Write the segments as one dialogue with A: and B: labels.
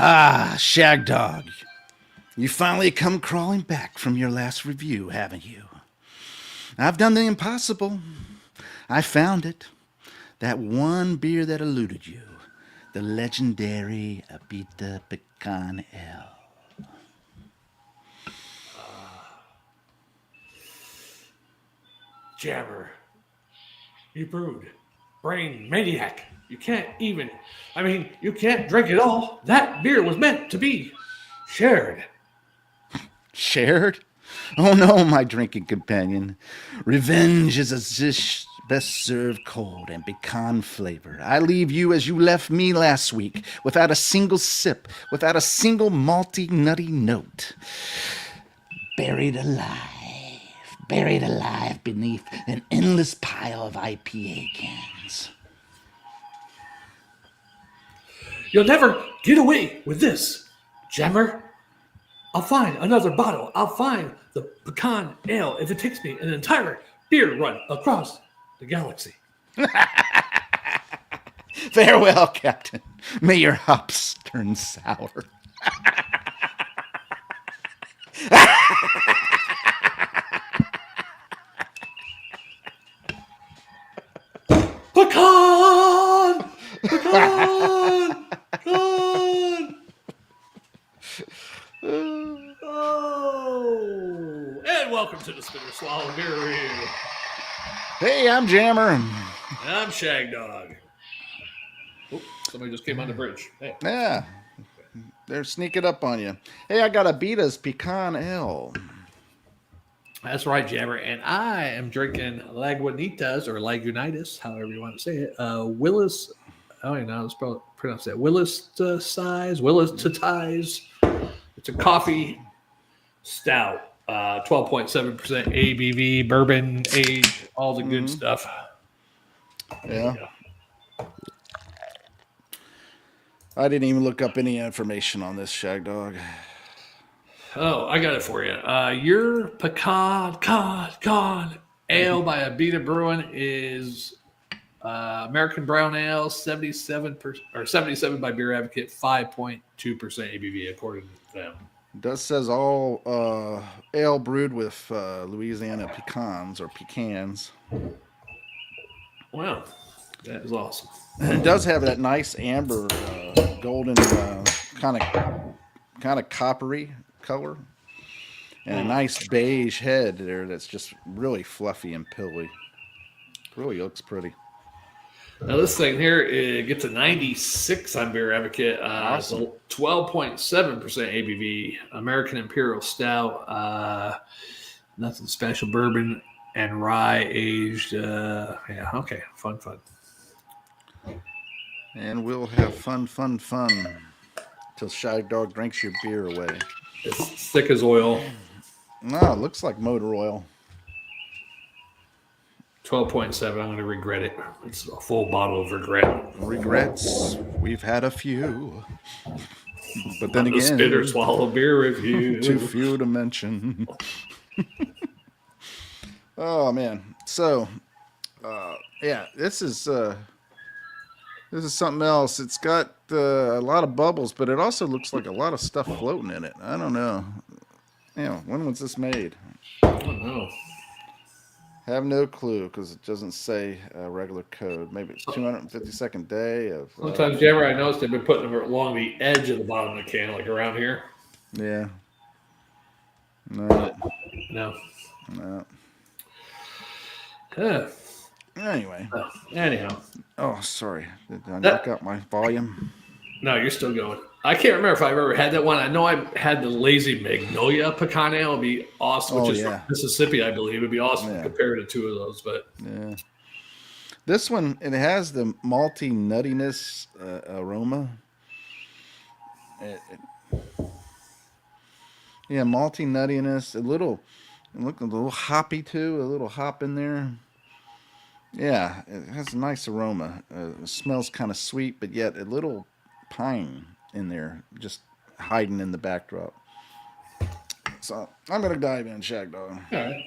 A: Ah, Shagdog. You finally come crawling back from your last review, haven't you? I've done the impossible. I found it. That one beer that eluded you. The legendary Abita Pecan Ale.
B: Jammer. You brewed. Brain maniac. You can't even, you can't drink it all. That beer was meant to be shared.
A: Shared? Oh no, my drinking companion. Revenge is a dish best served cold and pecan flavor. I leave you as you left me last week, without a single sip, without a single malty, nutty note. Buried alive beneath an endless pile of IPA cans.
B: You'll never get away with this, Jammer. I'll find another bottle. I'll find the pecan ale if it takes me an entire beer run across the galaxy.
A: Farewell, Captain. May your hops turn sour.
B: Pecan! Pecan! Pecan! Oh! And welcome to the Swallow Beer Revew.
A: Hey, I'm Jammer.
B: And I'm Shagdog. Oops, somebody just came on the bridge. Hey.
A: Yeah, they're sneaking up on you. Hey, I got Abita's Pecan Ale.
B: That's right, Jammer. And I am drinking Lagunitas, or Lagunitas, however you want to say it. Willis, I don't even know how to pronounce that. Willettized. It's a coffee stout. 12.7% ABV, bourbon age, all the good stuff.
A: Yeah. I didn't even look up any information on this, Shagdog.
B: Oh, I got it for you. Your pecan ale by Abita Brewing is American Brown Ale, 77 by Beer Advocate, 5.2% ABV according to them.
A: It does says all ale brewed with Louisiana pecans or pecans.
B: Wow, that is awesome.
A: And it does have that nice amber, golden, kind of coppery color, and a nice beige head there that's just really fluffy and pilly. Really looks pretty.
B: Now this thing here, it gets a 96 on Beer Advocate.
A: Awesome.
B: So 12.7% ABV, American Imperial Stout, nothing special, bourbon and rye aged. Yeah, okay, fun.
A: And we'll have fun till Shagdog drinks your beer away.
B: It's thick as oil.
A: No, it looks like motor oil.
B: 12.7. I'm going to regret it. It's a full bottle of regret.
A: Regrets. We've had a few. But then
B: The
A: again,
B: Spitter Swallow Beer Review.
A: too few to mention. Oh, man. So, yeah, this is something else. It's got a lot of bubbles, but it also looks like a lot of stuff floating in it. I don't know. When was this made?
B: I don't know.
A: Have no clue because it doesn't say regular code. Maybe it's 252nd day of.
B: Sometimes, Jammer, I noticed they've been putting them along the edge of the bottom of the can, like around here.
A: Yeah. No. Anyway.
B: Anyhow.
A: Oh, sorry. Did I knock out my volume?
B: No, you're still going. I can't remember if I've ever had that one. I know I had the Lazy Magnolia Pecan Ale. It'd be awesome, which is from Mississippi, I believe. It'd be awesome to compare to two of those. But
A: yeah, this one, it has the malty nuttiness aroma. Malty nuttiness. A little hoppy too. A little hop in there. Yeah, it has a nice aroma. It smells kind of sweet, but yet a little pine in there, just hiding in the backdrop. So I'm gonna dive in, Shagdog.
B: All right.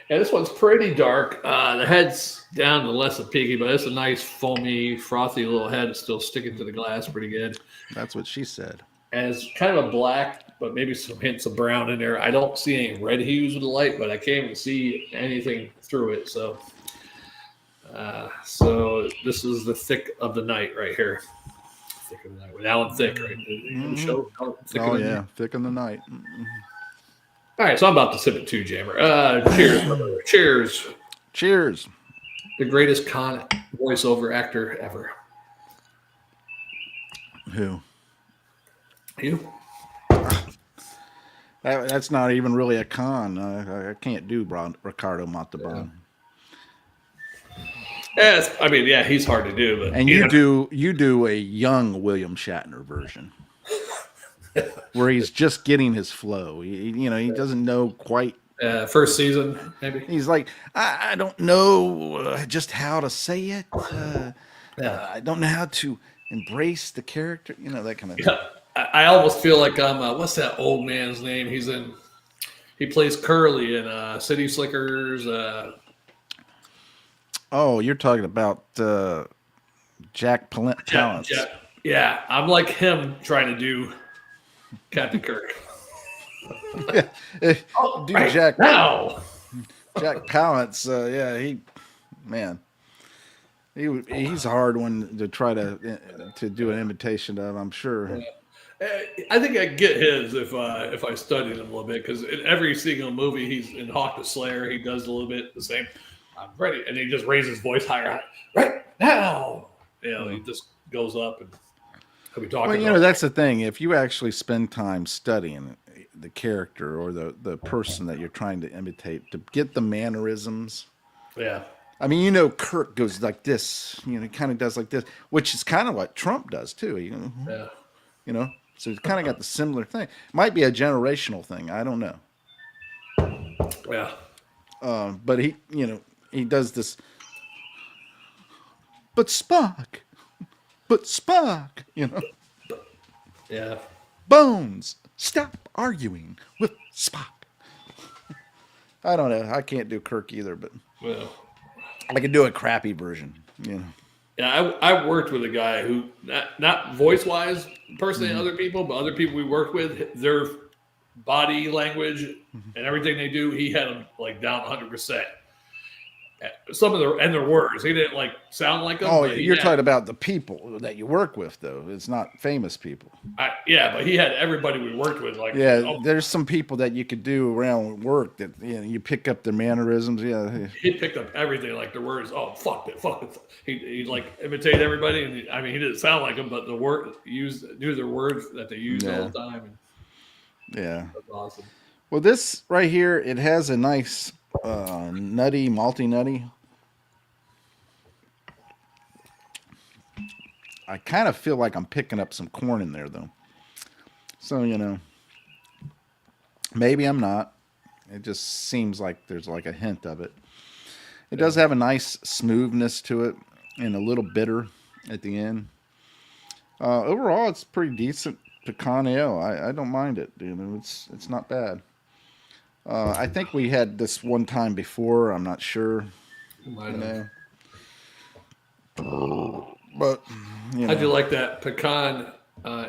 B: Yeah, this one's pretty dark. The head's down to less of peaky, but it's a nice foamy, frothy little head. It's still sticking to the glass pretty good.
A: That's what she said.
B: and it's kind of a black, but maybe some hints of brown in there. I don't see any red hues with the light, but I can't even see anything through it. So this is the Thick of the Night right here. Thick of the Night with Alan Thicke, right? The show Thick of the Night.
A: Thick in the Night.
B: All right, so I'm about to sip it too, Jammer. Cheers, brother. Cheers.
A: Cheers.
B: The greatest con voiceover actor ever.
A: Who?
B: You?
A: That's not even really a con. I can't do Ricardo Montalban.
B: Yes, I mean, yeah, he's hard to do, but
A: and you do a young William Shatner version, where he's just getting his flow. He doesn't know quite.
B: First season, maybe.
A: He's like, I don't know just how to say it. I don't know how to embrace the character. That kind of thing.
B: I almost feel like I'm. What's that old man's name? He plays Curly in City Slickers.
A: Oh, you're talking about Jack Palance.
B: Yeah, I'm like him trying to do Captain Kirk.
A: Dude, Jack
B: now.
A: Jack Palance. He's a hard one to try to do an imitation of. I'm sure.
B: I think I get his if I studied him a little bit, because in every single movie he's in Hawk the Slayer, he does a little bit the same. I'm ready, and he just raises his voice higher. Right now, he just goes up and he'll be talking.
A: Well, that's the thing. If you actually spend time studying the character or the person that you're trying to imitate, to get the mannerisms.
B: Yeah.
A: I mean, Kirk goes like this. He kind of does like this, which is kind of what Trump does too.
B: Yeah.
A: So he's kind of got the similar thing. Might be a generational thing. I don't know.
B: Yeah.
A: But he does this. But Spock.
B: Yeah.
A: Bones, stop arguing with Spock. I don't know. I can't do Kirk either, but I can do a crappy version.
B: Yeah, I worked with a guy who, not voice-wise, personally, other people, but other people we worked with, their body language and everything they do, he had them like down 100%. Some of their words, he didn't sound like them.
A: Oh, you're talking about the people that you work with, though. It's not famous people.
B: But he had everybody we worked with.
A: There's some people that you could do around work that you pick up their mannerisms. Yeah,
B: he picked up everything, like their words. Oh, fuck it. He imitate everybody, and he didn't sound like them, but the word knew their words that they used all the time.
A: Yeah,
B: that's awesome.
A: Well, this right here, it has a nice. Nutty, malty nutty. I kind of feel like I'm picking up some corn in there, though. So, maybe I'm not. It just seems like there's a hint of it. It does have a nice smoothness to it and a little bitter at the end. Overall, it's pretty decent pecan ale. I don't mind it. It's not bad. I think we had this one time before. I'm not sure. But
B: I do like that pecan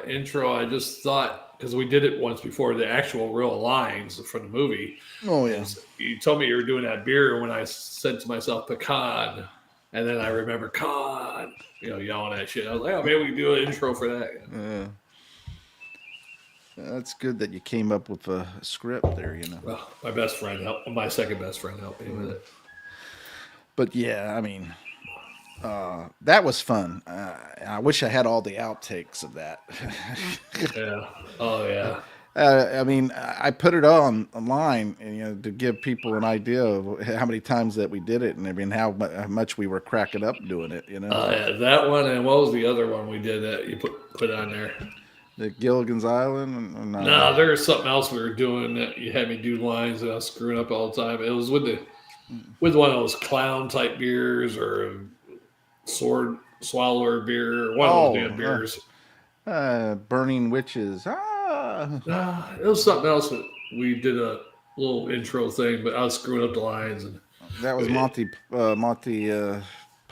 B: intro. I just thought, because we did it once before, the actual real lines from the movie.
A: Oh yeah.
B: You told me you were doing that beer when I said to myself pecan, and then I remember con, yelling that shit. I was like, oh, maybe we can do an intro for that.
A: Yeah. That's good that you came up with a script there,
B: Well, my second best friend helped me with it.
A: But yeah, I mean, that was fun. I wish I had all the outtakes of that.
B: Yeah. Oh yeah.
A: I mean, I put it online, to give people an idea of how many times that we did it, and how much we were cracking up doing it.
B: Yeah, that one, and what was the other one we did that you put on there?
A: The Gilligan's Island?
B: No, there was something else we were doing that you had me do lines and I was screwing up all the time. It was with one of those clown type beers or sword swallower beer or one of those damn beers.
A: Burning Witches.
B: It was something else that we did a little intro thing, but I was screwing up the lines. And
A: that was Monty Python's.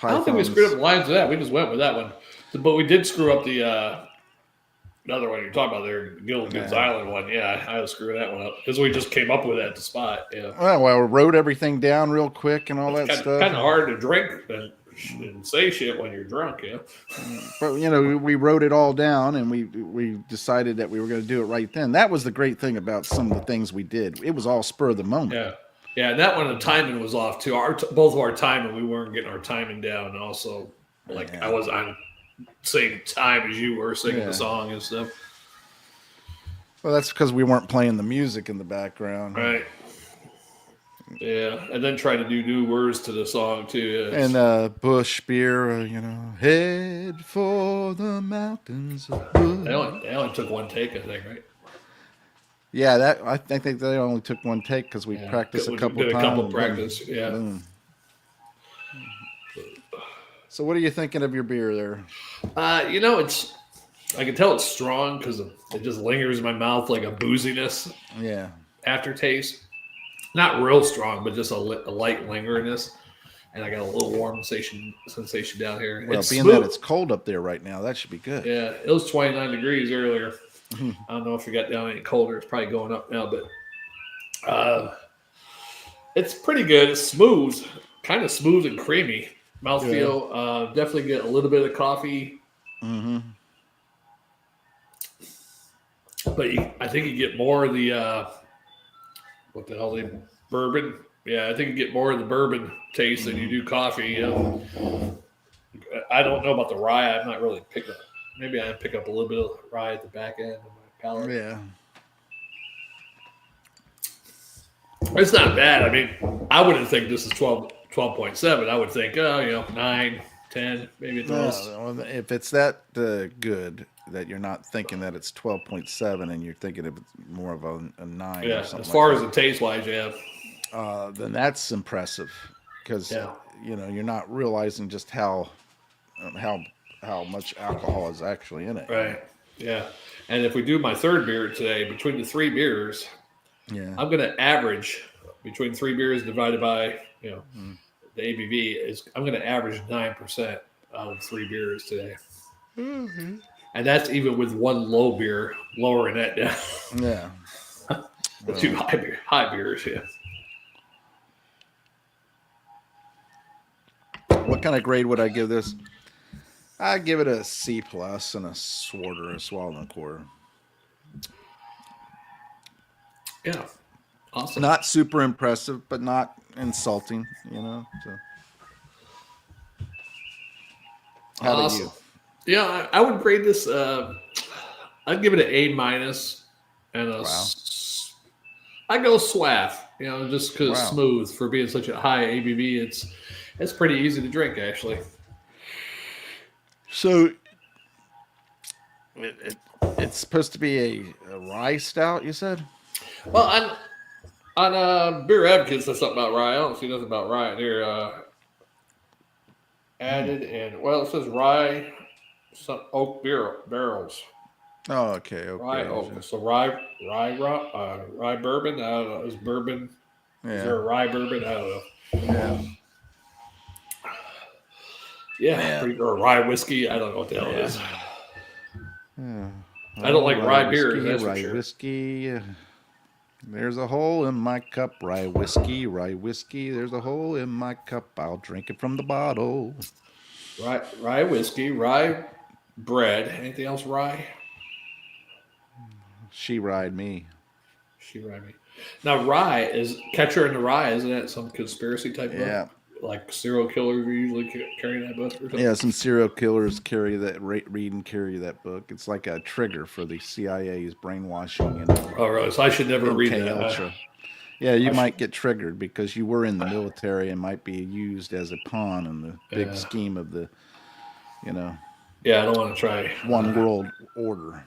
B: I don't think we screwed up the lines of that. We just went with that one. But we did screw up the another one you're talking about there, Gilligan's
A: Yeah.
B: Island one. Yeah, I was screwing that one up because we just came up with that at the spot. Yeah,
A: Well, we wrote everything down real quick and all that
B: it's
A: stuff.
B: kind of hard to drink and say shit when you're drunk. Yeah,
A: But we wrote it all down, and we decided that we were going to do it right then. That was the great thing about some of the things we did. It was all spur of the moment.
B: yeah. Yeah, and that one the timing was off too. Both of our timing, we weren't getting our timing down. And also, like I was on same time as you were singing the song and stuff.
A: Well, that's because we weren't playing the music in the background.
B: Right. Yeah, and then try to do new words to the song too. Yeah.
A: And Bush beer, head for the mountains of Bush.
B: They only took one take, I think, right?
A: Yeah, I think they only took one take because we practiced a couple times.
B: Did a couple practice, yeah.
A: Boom. So, what are you thinking of your beer there?
B: It's I can tell it's strong because it just lingers in my mouth like a booziness.
A: Yeah.
B: Aftertaste. Not real strong, but just a light lingeriness. And I got a little warm sensation down here.
A: Well,
B: it's
A: being
B: smooth.
A: that it's cold up there right now, that should be good.
B: Yeah, it was 29 degrees earlier. I don't know if it got down any colder. It's probably going up now, but it's pretty good. It's smooth, kind of smooth and creamy. Mouthfeel. Definitely get a little bit of coffee.
A: Mm-hmm.
B: But I think you get more of the what the hell, bourbon. Yeah, I think you get more of the bourbon taste than you do coffee. I don't know about the rye. I'm not really picking up. Maybe I pick up a little bit of rye at the back end of my palate.
A: Yeah.
B: It's not bad. I mean, I wouldn't think this is 12.7. I would think, 9, 10, maybe at the most.
A: If it's that good that you're not thinking that it's 12.7 and you're thinking of more of a 9
B: Yeah,
A: or something
B: as far
A: like
B: as the taste wise, yeah.
A: then that's impressive because you're not realizing just how much alcohol is actually in it.
B: Right. Yeah. And if we do my third beer today, between the three beers, I'm going to average between three beers divided by the ABV is I'm going to average 9% out of three beers today. Mm-hmm. And that's even with one low beer lowering that down.
A: Yeah.
B: The two high beers, yeah.
A: What kind of grade would I give this? I'd give it a C+ and a swallow and quarter.
B: Yeah. Awesome.
A: Not super impressive, but not insulting, So. How about you?
B: Yeah, I would grade this. I'd give it an A- and a.
A: Wow.
B: I go swaff. Just because it's smooth for being such a high ABV. It's pretty easy to drink actually.
A: So it's supposed to be a rye stout, you said?
B: Well, on Beer Advocates, there's something about rye. I don't see nothing about rye in here. Added and it says rye, some oak barrels.
A: Oh, okay.
B: Rye oak. So rye bourbon. I don't know. Is bourbon?
A: Yeah.
B: Is there a rye bourbon? I don't know.
A: Yeah.
B: Yeah, or rye whiskey. I don't know what the hell it is.
A: Yeah.
B: I don't like rye beers.
A: Whiskey,
B: That's
A: rye
B: for sure.
A: whiskey. There's a hole in my cup. Rye whiskey. There's a hole in my cup. I'll drink it from the bottle.
B: Rye whiskey. Rye bread. Anything else rye?
A: She ride me.
B: Now rye is Catcher in the Rye. Isn't that some conspiracy type book?
A: Yeah.
B: Like serial killers usually carry that book or something?
A: Yeah, some serial killers carry that book. It's like a trigger for the CIA's brainwashing.
B: Oh, really? So I should never read that.
A: Ultra. Yeah, you might get triggered because you were in the military and might be used as a pawn in the big scheme of the,
B: Yeah, I don't want to try.
A: One world order.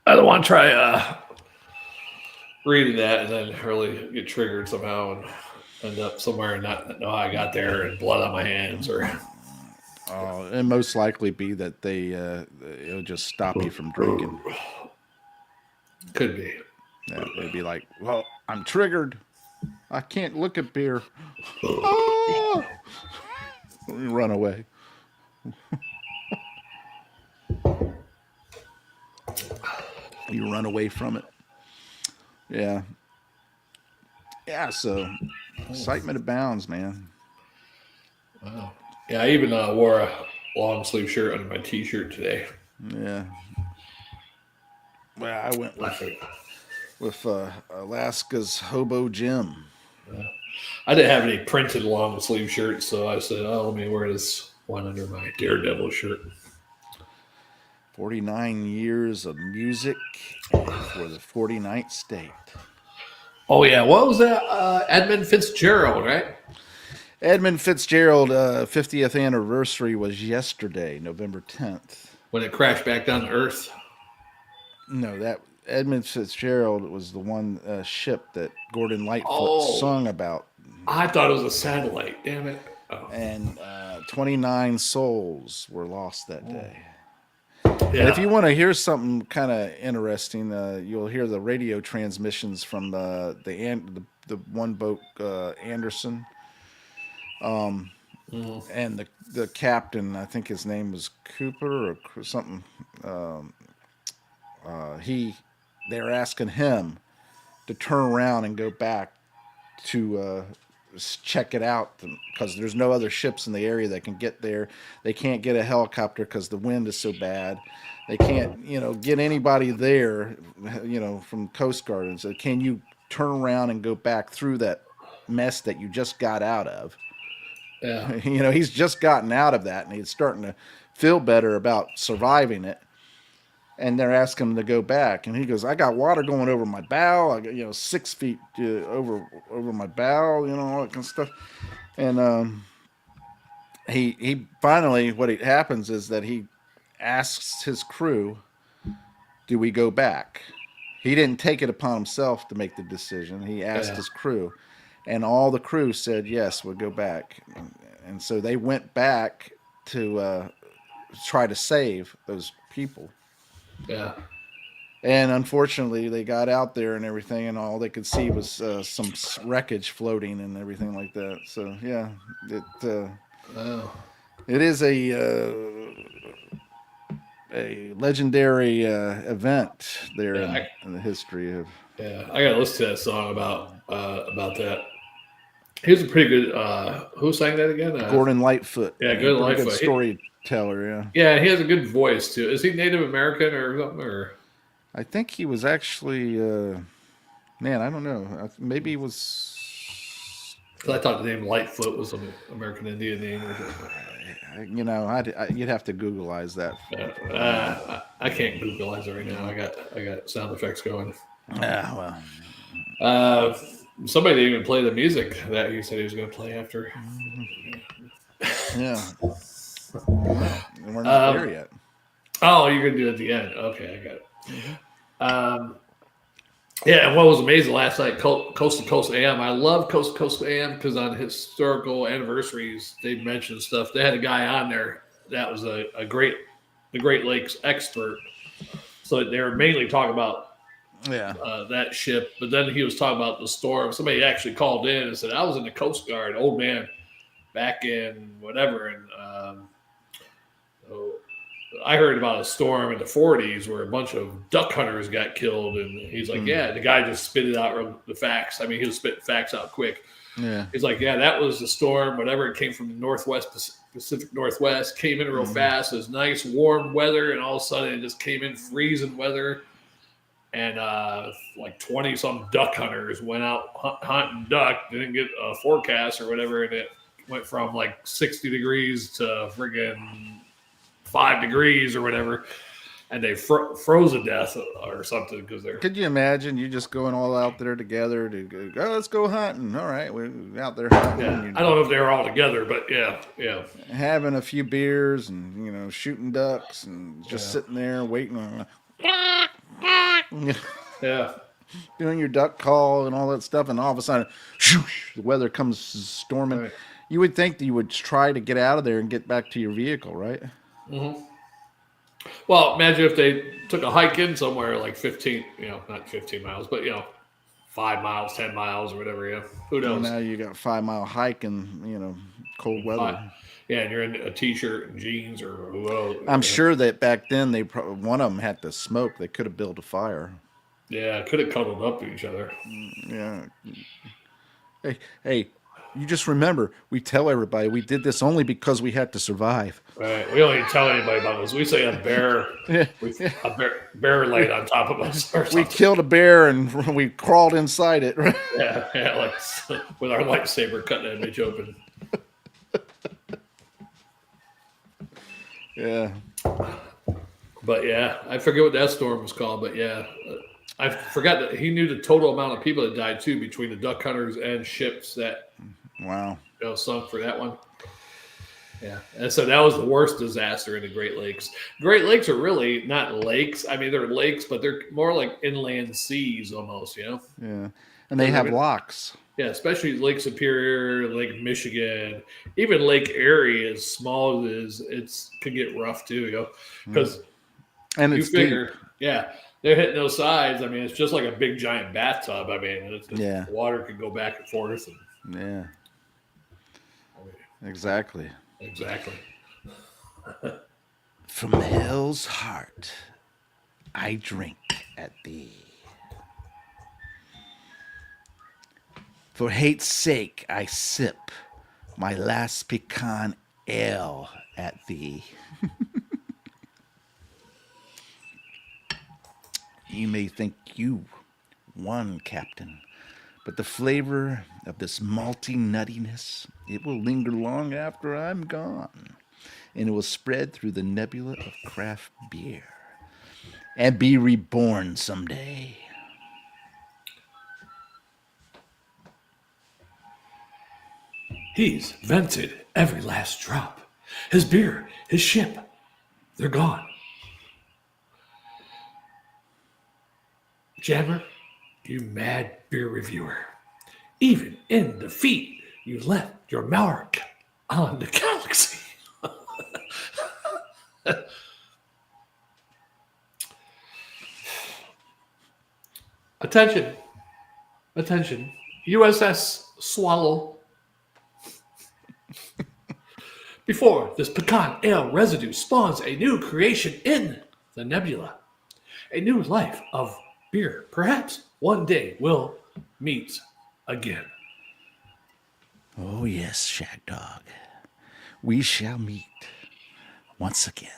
B: I don't want to try reading that and then really get triggered somehow and end up somewhere and not know how I got there and blood on my hands or.
A: And most likely be that it'll just stop you from drinking.
B: Could be.
A: Yeah, they'd be like, well, I'm triggered. I can't look at beer. Oh! Run away. You run away from it. Yeah. Yeah, so excitement abounds, man.
B: Wow. Yeah, I even wore a long sleeve shirt under my T-shirt today.
A: Yeah. Well, I went
B: I think.
A: with Alaska's Hobo Jim.
B: I didn't have any printed long sleeve shirts, so I said, "Oh, let me wear this one under my Daredevil shirt."
A: 49 years of music for the 49th state.
B: Oh yeah, what was that? Edmund Fitzgerald, right?
A: Edmund Fitzgerald 50th anniversary was yesterday, November 10th.
B: When it crashed back down to Earth.
A: No, that Edmund Fitzgerald was the one ship that Gordon Lightfoot
B: Oh,
A: sung about.
B: I thought it was a satellite. Damn it! Oh.
A: And 29 souls were lost that day.
B: Yeah.
A: And if you want to hear something kind of interesting, you'll hear the radio transmissions from the one boat Anderson, and the captain. I think his name was Cooper or something. They're asking him to turn around and go back to check it out because there's no other ships in the area that can get there. They can't get a helicopter because the wind is so bad. They can't, get anybody there, from Coast Guard. And so, can you turn around and go back through that mess that you just got out of?
B: Yeah.
A: He's just gotten out of that, and he's starting to feel better about surviving it. And they're asking him to go back, and he goes, "I got water going over my bow. I got 6 feet over my bow, all that kind of stuff." And he finally, what happens is that he asks his crew, "Do we go back?" He didn't take it upon himself to make the decision. He asked his crew, and all the crew said, "Yes, we'll go back." And so they went back to try to save those people.
B: Yeah.
A: And unfortunately, they got out there and everything, and all they could see was some wreckage floating and everything like that. So yeah, it is a legendary event there in the history of.
B: Yeah, I gotta listen to that song about that. He was a pretty good. Who sang that again?
A: Gordon Lightfoot.
B: Yeah, Gordon Lightfoot.
A: Good storyteller. Yeah.
B: Yeah, he has a good voice too. Is he Native American or something? Or
A: I think he was actually. Man, I don't know. Maybe he was.
B: Because I thought the name Lightfoot was an American Indian name. Or something.
A: You'd have to Googleize that.
B: I can't Googleize it right now. I got sound effects going.
A: Well.
B: Somebody didn't even play the music that he said he was going to play after.
A: Yeah. We're not there yet.
B: Oh, you're going to do it at the end. Okay, I got it. Mm-hmm. Yeah, and what was amazing last night, Coast to Coast AM. I love Coast to Coast AM because on historical anniversaries, they mentioned stuff. They had a guy on there that was the Great Lakes expert. So they were mainly talking about that ship, but then he was talking about the storm. Somebody actually called in and said, "I was in the Coast Guard, old man, back in whatever." And I heard about a storm in the 40s where a bunch of duck hunters got killed, and he's like, "Yeah," the guy just spit it out the facts. I mean, he was spitting facts out quick. Yeah, he's like, "Yeah, that was the storm. Whatever, it came from the Pacific Northwest, came in real fast. It was nice, warm weather, and all of a sudden, it just came in freezing weather." And like 20-some duck hunters went out hunting duck, didn't get a forecast or whatever, and it went from like 60 degrees to friggin' 5 degrees or whatever, and they froze to death or something because they're.
A: Could you imagine you just going all out there together to go, let's go hunting? All right, we're out there hunting.
B: Yeah, I don't know if they were all together, but yeah.
A: Having a few beers and shooting ducks and just sitting there waiting on.
B: Yeah.
A: Doing your duck call and all that stuff, and all of a sudden, shoosh, the weather comes storming. Right. You would think that you would try to get out of there and get back to your vehicle, right?
B: Mm-hmm. Well, imagine if they took a hike in somewhere like 15, not 15 miles, but 5 miles, 10 miles, or whatever. Yeah, who knows?
A: Well, now you got a 5 mile hike in cold weather.
B: Yeah, and you're in a t-shirt and jeans or well.
A: I'm sure that back then one of them had to smoke. They could have built a fire.
B: Yeah, could have cuddled up to each other.
A: Yeah. Hey, you just remember, we tell everybody we did this only because we had to survive.
B: Right. We don't even tell anybody about this. We say a bear,
A: Yeah.
B: bear laid on top of us. Or
A: We
B: something.
A: killed a bear and we crawled inside it.
B: Yeah, like with our lightsaber cutting that bitch open.
A: Yeah.
B: But yeah, I forget what that storm was called. But yeah, I forgot that he knew the total amount of people that died too between the duck hunters and ships that
A: Wow.
B: sunk for that one. Yeah, and so that was the worst disaster in the Great Lakes. Great Lakes are really not lakes. I mean, they're lakes, but they're more like inland seas almost.
A: Yeah, and they have locks.
B: Yeah, especially Lake Superior, Lake Michigan, even Lake Erie, as small as it is, could get rough too. Because
A: and it's
B: figure,
A: deep.
B: Yeah, they're hitting those sides. I mean, it's just like a big giant bathtub. I mean,
A: yeah,
B: water could go back and forth. And,
A: yeah, exactly. From hell's heart, I drink at thee. For hate's sake, I sip my last pecan ale at thee. You may think you won, Captain, but the flavor of this malty nuttiness, it will linger long after I'm gone, and it will spread through the nebula of craft beer and be reborn someday.
B: He's vented every last drop. His beer, his ship, they're gone. Jammer, you mad beer reviewer. Even in defeat, you left your mark on the galaxy. Attention. USS Swallow. Before this pecan ale residue spawns a new creation in the nebula, a new life of beer, perhaps one day we'll meet again.
A: Oh yes, Shagdog. We shall meet once again.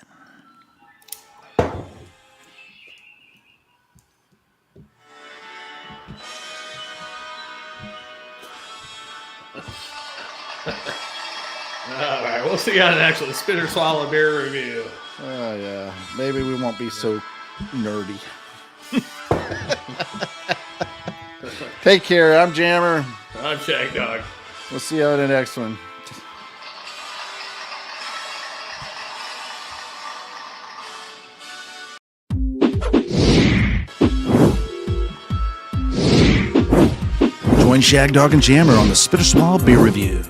B: All right, we'll see you on the next one. Spinner Swallow Beer Review.
A: Oh yeah, maybe we won't be so nerdy. Take care. I'm Jammer.
B: I'm Shagdog.
A: We'll see you on the next one. Join Shagdog and Jammer on the Swallow Beer Revew.